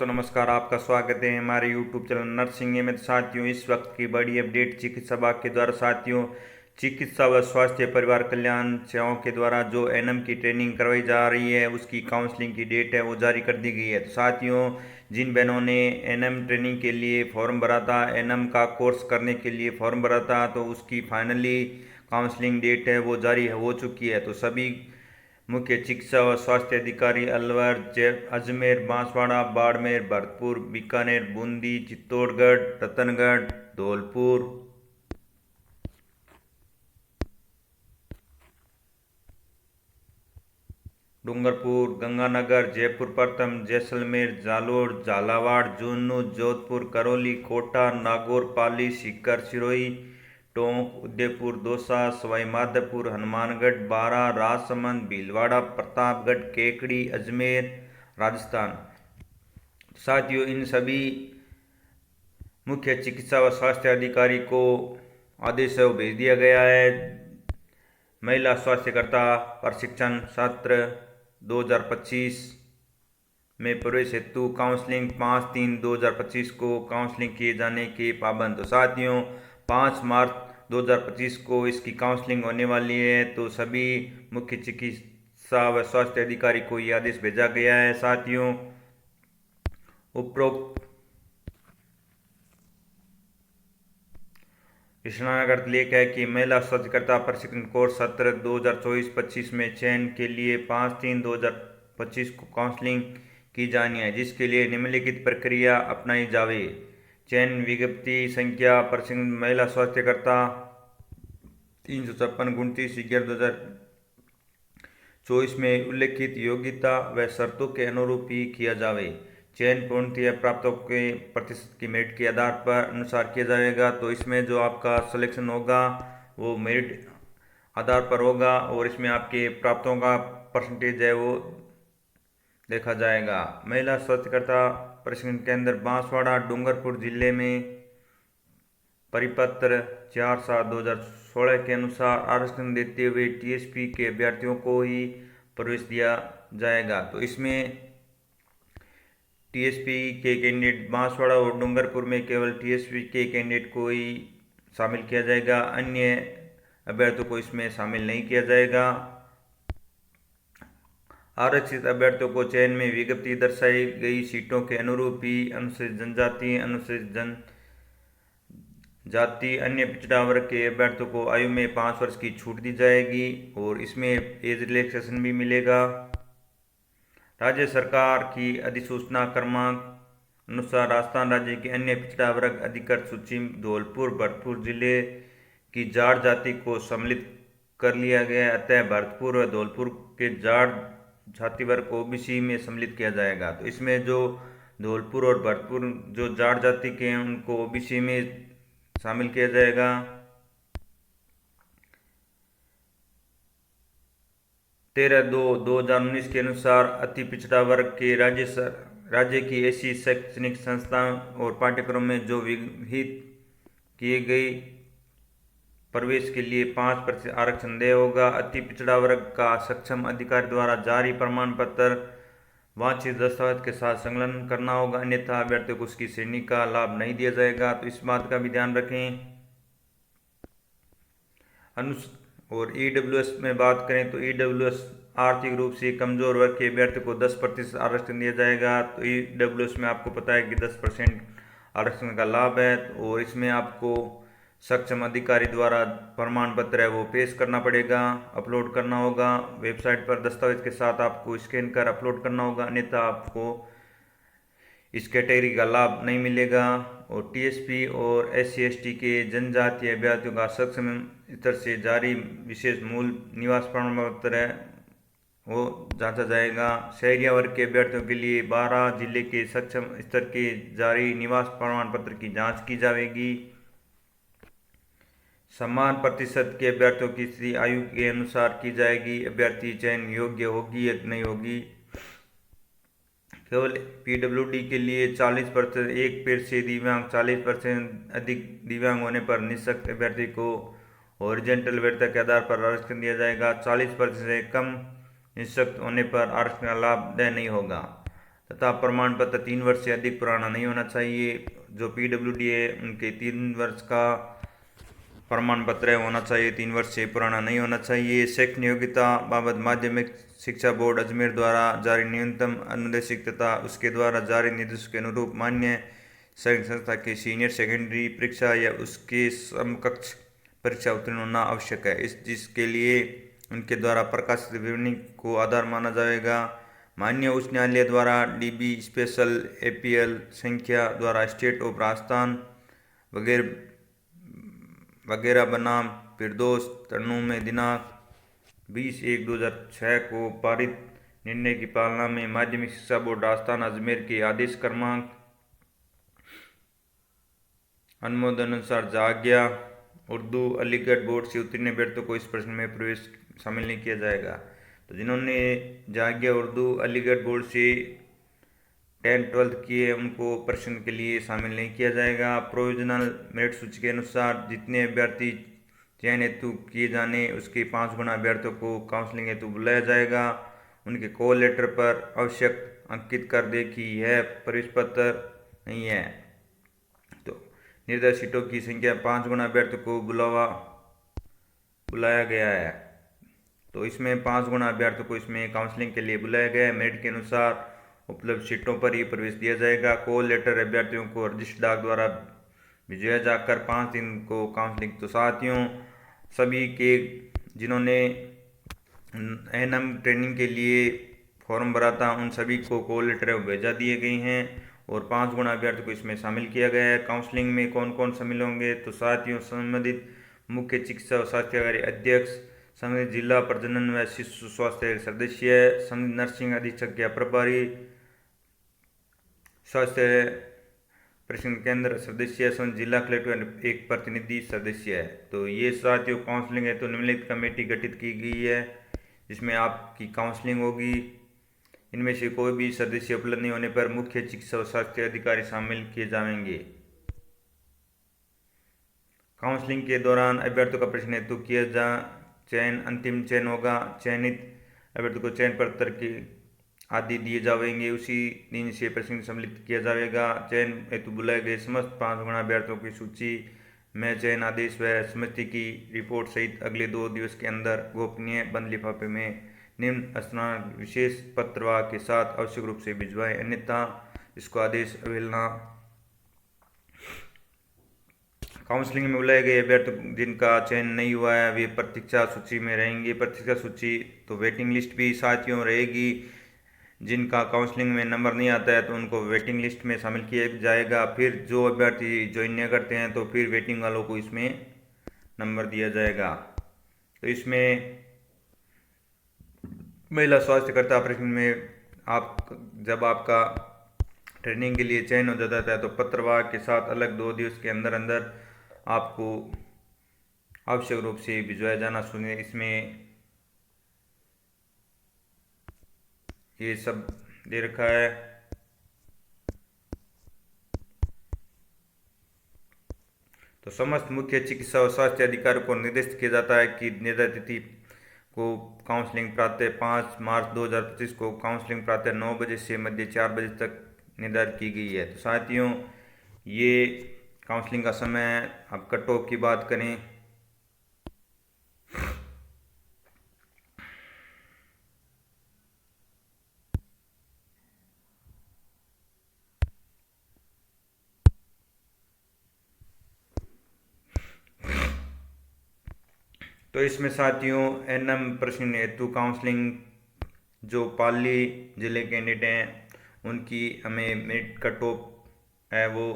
दोस्तों नमस्कार, आपका स्वागत है हमारे यूट्यूब चैनल नर्सिंग में। साथियों, इस वक्त की बड़ी अपडेट चिकित्सा विभाग के द्वारा साथियों चिकित्सा व स्वास्थ्य परिवार कल्याण सेवाओं के द्वारा जो एनएम की ट्रेनिंग करवाई जा रही है उसकी काउंसलिंग की डेट है वो जारी कर दी गई है। तो साथियों, जिन बहनों ने एनएम ट्रेनिंग के लिए फॉर्म भरा था, एनएम का कोर्स करने के लिए फॉर्म भरा था, तो उसकी फाइनली काउंसलिंग डेट है वो जारी हो चुकी है। तो सभी मुख्य चिकित्सा व स्वास्थ्य अधिकारी अलवर, अजमेर, बांसवाड़ा, बाड़मेर, भरतपुर, बीकानेर, बूंदी, चित्तौड़गढ़, रतनगढ़, धौलपुर, डूंगरपुर, गंगानगर, जयपुर प्रथम, जैसलमेर, जालोर, झालावाड़, झुंझुनू, जोधपुर, करौली, कोटा, नागौर, पाली, सीकर, सिरोही, टोंक, उदयपुर, दौसा, सवाई माधोपुर, हनुमानगढ़, बारां, राजसमंद, भीलवाड़ा, प्रतापगढ़, केकड़ी, अजमेर, राजस्थान। साथियों, इन सभी मुख्य चिकित्सा व स्वास्थ्य अधिकारी को आदेश भेज दिया गया है। महिला स्वास्थ्यकर्ता प्रशिक्षण सत्र 2025 में प्रवेश हेतु काउंसलिंग 5/3/2025 को काउंसलिंग किए जाने के पाबंद। तो साथियों, 5 मार्च 2025 को इसकी काउंसलिंग होने वाली है। तो सभी मुख्य चिकित्सा व स्वास्थ्य अधिकारी को ये आदेश भेजा गया है। साथियों, उपरोक्त ईशानागर लेख है कि महिला स्वास्थ्यकर्ता प्रशिक्षण कोर्स सत्र 2024-25 में चयन के लिए 5/3/2025 को काउंसलिंग की जानी है, जिसके लिए निम्नलिखित प्रक्रिया अपनाई जावे। चयन विज्ञप्ति संख्या प्रशिक्षण महिला स्वास्थ्यकर्ता 356/29/2024 में उल्लेखित योग्यता व शर्तों के अनुरूप ही किया जावे। चयन पूर्णतः प्राप्तों के प्रतिशत की मेरिट के आधार पर अनुसार किया जाएगा। तो इसमें जो आपका सिलेक्शन होगा वो मेरिट आधार पर होगा और इसमें आपके प्राप्तों का परसेंटेज है वो देखा जाएगा। महिला स्वास्थ्यकर्ता प्रशिक्षण केंद्र बांसवाड़ा, डूंगरपुर जिले में परिपत्र 4/7/2016 के अनुसार आरक्षण देते हुए टीएसपी के अभ्यर्थियों को ही प्रवेश दिया जाएगा। तो इसमें टीएसपी के कैंडिडेट बांसवाड़ा और डूंगरपुर में केवल टीएसपी के कैंडिडेट को ही शामिल किया जाएगा, अन्य अभ्यर्थियों को इसमें शामिल नहीं किया जाएगा। आरक्षित अभ्यर्थियों को चयन में विज्ञप्ति दर्शाई गई सीटों के अनुरूप ही अनुसूचित जनजाति, अनुसूचित जनजाति, अन्य पिछड़ा वर्ग के अभ्यर्थियों को आयु में 5 वर्ष की छूट दी जाएगी और इसमें एज रिलैक्सेशन भी मिलेगा। राज्य सरकार की अधिसूचना क्रमांक अनुसार राजस्थान राज्य के अन्य पिछड़ा वर्ग अधिकृत सूची धौलपुर, भरतपुर जिले की जाट जाति को सम्मिलित कर लिया गया है। अतः भरतपुर व धौलपुर के जाट जाति वर्ग को ओबीसी में सम्मिलित किया जाएगा। तो इसमें जो धौलपुर और भरतपुर जो जाट जाति के हैं उनको ओबीसी में शामिल किया जाएगा। 13/2/2019 के अनुसार अति पिछड़ा वर्ग के राज्य की ऐसी शैक्षणिक संस्थाओं और पाठ्यक्रम में जो विहित किए गए प्रवेश के लिए 5% आरक्षण देय होगा। अति पिछड़ा वर्ग का सक्षम अधिकारी द्वारा जारी प्रमाण पत्र वांछित दस्तावेज के साथ संलग्न करना होगा, अन्यथा अभ्यर्थियों को उसकी श्रेणी का लाभ नहीं दिया जाएगा। तो इस बात का भी ध्यान रखें। और ईडब्ल्यूएस में बात करें तो ईडब्ल्यूएस आर्थिक रूप से कमजोर वर्ग के अभ्यर्थियों को 10% आरक्षण दिया जाएगा। तो ईडब्ल्यूएस में आपको पता है कि 10% आरक्षण का लाभ है और इसमें आपको सक्षम अधिकारी द्वारा प्रमाण पत्र है वो पेश करना पड़ेगा, अपलोड करना होगा। वेबसाइट पर दस्तावेज के साथ आपको स्कैन कर अपलोड करना होगा, अन्यथा आपको इस कैटेगरी का लाभ नहीं मिलेगा। और टीएसपी और SC/ST के जनजातीय अभ्यर्थियों का सक्षम स्तर से जारी विशेष मूल निवास प्रमाण पत्र है वो जांचा जाएगा। शहरिया वर्ग के अभ्यर्थियों के लिए 12 जिले के सक्षम स्तर के जारी निवास प्रमाण पत्र की जांच की जाएगी। समान प्रतिशत के अभ्यर्थियों की स्थिति आयु के अनुसार की जाएगी। अभ्यर्थी चयन योग्य होगी या नहीं होगी। केवल पीडब्ल्यूडी के लिए 40%, एक पेड़ से दिव्यांग 40% अधिक दिव्यांग होने पर निःशक्त अभ्यर्थी को हॉरिजॉन्टल वरीयता के आधार पर आरक्षण दिया जाएगा। 40% से कम निःशक्त होने पर आरक्षण का लाभ देय नहीं होगा। तथा प्रमाण पत्र 3 वर्ष से अधिक पुराना नहीं होना चाहिए। जो पीडब्ल्यूडी है उनके 3 वर्ष का प्रमाण पत्र होना चाहिए, 3 वर्ष से पुराना नहीं होना चाहिए। शैक्षणिक योग्यता बाबत माध्यमिक शिक्षा बोर्ड अजमेर द्वारा जारी न्यूनतम अनुदेशिक तथा उसके द्वारा जारी निर्देश के अनुरूप मान्य शैक्षणिक संस्था की सीनियर सेकेंडरी परीक्षा या उसके समकक्ष परीक्षा उत्तीर्ण होना आवश्यक है, जिसके लिए उनके द्वारा प्रकाशित विवरणी को आधार माना जाएगा। माननीय उच्च न्यायालय द्वारा डीबी स्पेशल एपीएल संख्या द्वारा स्टेट ऑफ राजस्थान वगैरह बनाम फिरदौस तन्नू में दिनांक 20/1/2006 को पारित निर्णय की पालना में माध्यमिक शिक्षा बोर्ड राजस्थान अजमेर के आदेश क्रमांक अनुमोदन अनुसार जाग्या उर्दू अलीगढ़ बोर्ड से उत्तीर्ण अभ्यर्थियों को इस प्रश्न में प्रवेश शामिल नहीं किया जाएगा। तो जिन्होंने जाग्या उर्दू अलीगढ़ बोर्ड से 10th-12th किए उनको प्रश्न के लिए शामिल नहीं किया जाएगा। प्रोविजनल मेरिट सूची के अनुसार जितने अभ्यर्थी चयन हेतु किए जाने उसके 5 गुना अभ्यर्थियों को काउंसलिंग हेतु बुलाया जाएगा। उनके कॉल लेटर पर आवश्यक अंकित कर दे कि यह प्रवेश पत्र नहीं है। तो निर्धारित सीटों की संख्या 5 गुना अभ्यर्थियों को बुलाया गया है। तो इसमें 5 गुना अभ्यर्थियों को इसमें काउंसलिंग के लिए बुलाया गया है। मेरिट के अनुसार उपलब्ध सीटों पर ही प्रवेश दिया जाएगा। कॉल लेटर अभ्यर्थियों को रजिस्टर्ड डाक द्वारा भिजवाया जाकर 5 दिन को काउंसलिंग। तो साथियों, सभी के जिन्होंने एएनएम ट्रेनिंग के लिए फॉर्म भरा था उन सभी को कॉल लेटर भेजा दिए गए हैं और 5 गुना अभ्यर्थियों को इसमें शामिल किया गया है। काउंसलिंग में कौन कौन शामिल होंगे? तो साथियों, संबंधित मुख्य चिकित्सा और स्वास्थ्य अधिकारी अध्यक्ष, संबंधित जिला प्रजनन व शिशु स्वास्थ्य सदस्य, संबंधित नर्सिंग अधीक्षक या प्रभारी, स्वास्थ्य प्रशिक्षण केंद्र सदस्य, संबंधित जिला कलेक्टर एक प्रतिनिधि सदस्य है। तो ये साथियों काउंसलिंग है। तो निम्नलिखित कमेटी गठित की गई है जिसमें आपकी काउंसलिंग होगी। इनमें से कोई भी सदस्य उपलब्ध नहीं होने पर मुख्य चिकित्सा और स्वास्थ्य अधिकारी शामिल किए जाएंगे। काउंसलिंग के दौरान अभ्यर्थियों का प्रश्न हेतु किया जा चयन अंतिम चयन होगा। चयनित अभ्यर्थी को चयन पत्र के आदि दिए जाएंगे, उसी दिन से प्रश्न सम्मिलित किया जाएगा। चयन हेतु बुलाए गए समस्त 5 गुना अभ्यर्थियों की सूची में चयन आदेश व समिति की रिपोर्ट सहित अगले 2 दिवस के अंदर गोपनीय बंद लिफाफे में निम्न स्थानांतरण विशेष पत्रवाह के साथ आवश्यक रूप से भिजवाएं, अन्यथा इसको आदेश अवहेलना। काउंसलिंग में बुलाए गए अभ्यर्थी जिनका चयन नहीं हुआ है वे प्रतीक्षा सूची में रहेंगे। प्रतीक्षा सूची तो वेटिंग लिस्ट भी साथियों रहेगी। जिनका काउंसलिंग में नंबर नहीं आता है तो उनको वेटिंग लिस्ट में शामिल किया जाएगा। फिर जो अभ्यर्थी ज्वाइन नहीं करते हैं तो फिर वेटिंग वालों को इसमें नंबर दिया जाएगा। तो इसमें महिला स्वास्थ्यकर्ता प्रश्न में जब आपका ट्रेनिंग के लिए चयन हो जाता है तो पत्रवाह के साथ अलग 2 दिवस के अंदर अंदर आपको आवश्यक रूप से भिजवाया जाना सुनिए। इसमें ये सब दे रखा है। तो समस्त मुख्य चिकित्सा और स्वास्थ्य अधिकारियों को निर्देशित किया जाता है कि निर्धारित तिथि को काउंसलिंग प्रातः 5 मार्च 2025 को काउंसलिंग प्रातः 9 बजे से मध्य 4 बजे तक निर्धारित की गई है। तो साथियों, ये काउंसलिंग का समय है। अब कट ऑफ की बात करें तो इसमें साथियों एनएम प्रश्न हेतु काउंसलिंग जो पाली जिले के कैंडिडेट हैं उनकी हमें मेरिट कट ऑफ है वो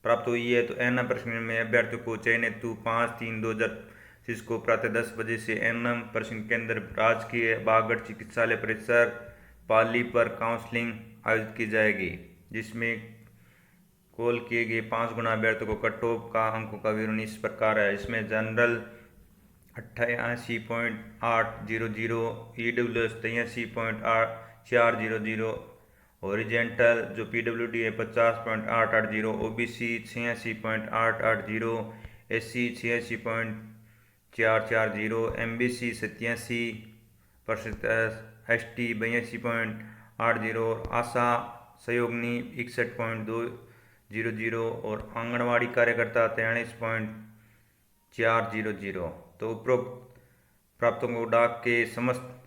प्राप्त हुई है। तो एनएम प्रश्न में अभ्यर्थियों को चयन हेतु 5/3/2025 को प्रातः 10 बजे से एनएम प्रश्न केंद्र राजकीय बागड़ चिकित्सालय परिसर पाली पर काउंसलिंग आयोजित की जाएगी, जिसमें कॉल किए गए 5 गुना अभ्यर्थियों को कट ऑफ का अंकों का विवरण इस प्रकार है। इसमें जनरल 88.800, ईडब्ल्यूएस 83.400, हॉरिजेंटल जो पीडब्ल्यूडी है 50.880, ओबीसी 86.880, एससी 86.440, एमबीसी 87%, एसटी 82.8 80 और आशा सहयोगिनी 61.200 और आंगनवाड़ी कार्यकर्ता 43.400। तो उपरोक्त प्राप्तों को डाक के समस्त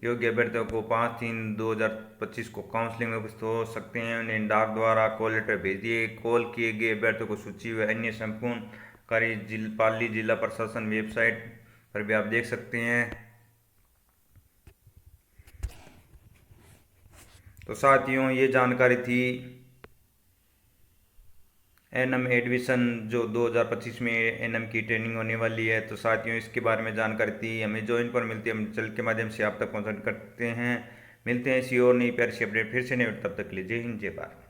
योग्य अभ्यर्थियों को 5/3/2025 को काउंसलिंग में उपस्थित हो सकते हैं। उन्हें डाक द्वारा कॉल लेटर भेज दिए। कॉल किए गए अभ्यर्थियों को सूची व अन्य संपूर्ण कार्य पाली जिला प्रशासन वेबसाइट पर भी आप देख सकते हैं। तो साथियों, ये जानकारी थी एनएम एडमिशन जो 2025 में एनएम की ट्रेनिंग होने वाली है। तो साथियों, इसके बारे में जानकारी थी। हमें जो इनपुट मिलती है हम चैनल के माध्यम से आप तक पहुंचाने करते हैं। मिलते हैं इसी और नई प्यारी सी अपडेट फिर से नहीं, तब तक के लिए जय हिंद जय भारत।